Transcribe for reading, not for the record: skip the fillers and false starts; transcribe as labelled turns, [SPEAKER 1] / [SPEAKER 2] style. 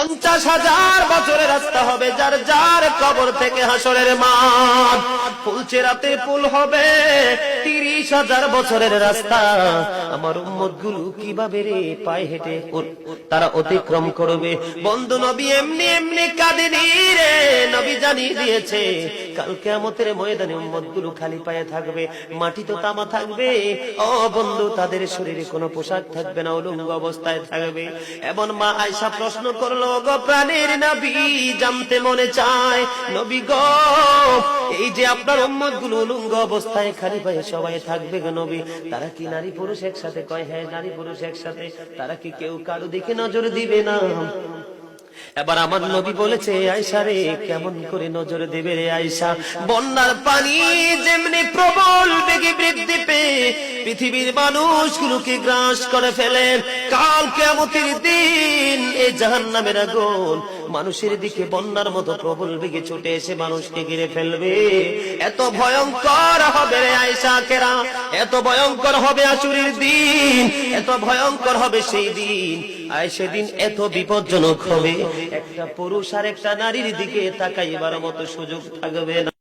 [SPEAKER 1] 50,000 বছরের রাস্তা হবে, যার যার কবর থেকে হাসরের মাঠ। ফুলচেরাতে পুল হবে 30,000 বছরের রাস্তা। আমার উম্মত গুলো কিভাবে রে পায়ে হেঁটে তারা অতিক্রম করবে? বন্ধু নবী এমনি এমনি কাঁদেনি রে, নবী জানিয়ে দিয়েছে কাল কিয়ামতের ময়দানে উম্মত গুলো খালি পায়ে থাকবে, মাটি তো তামা থাকবে। ও বন্ধু, তাদের শরীরে কোনো পোশাক থাকবে না, উলঙ্গ অবস্থায় থাকবে। এমন মা আয়েশা প্রশ্ন করলো, গো প্রাণের নবী, জানতে মনে চায় নবী গো, এই যে আপনার উম্মত গুলো উলঙ্গ অবস্থায় খালি পায়ে সবাই থাকবে গো নবী, তারা কি নারী পুরুষ একসাথে? কয় হ্যাঁ, নারী পুরুষ একসাথে। তারা কি কেউ কারো দিকে নজর দিবে না? এবার আমার নবী বলেছে, আয়েশা রে, কেমন করে নজর দেবে রে আয়েশা? বন্যার পানি যেমনি প্রবল বেগে বৃদ্ধি পেয়ে পৃথিবীর মানুষগুলোকে গ্রাস করে ফেলে, কাল কিয়ামতের দিন এই জাহান্নামের আগুন মানুষের দিকে বন্যার মতো প্রবল বেগে ছুটে এসে মানুষকে ঘিরে ফেলবে। এত ভয়ঙ্কর হবে রে আয়েশা কেরা, এত ভয়ঙ্কর হবে আসরের দিন, এত ভয়ঙ্কর হবে সেই দিন। আর সেদিন এত বিপজ্জনক হবে, একটা পুরুষ আর একটা নারীর দিকে তাকাইবার মতো সুযোগ থাকবে না।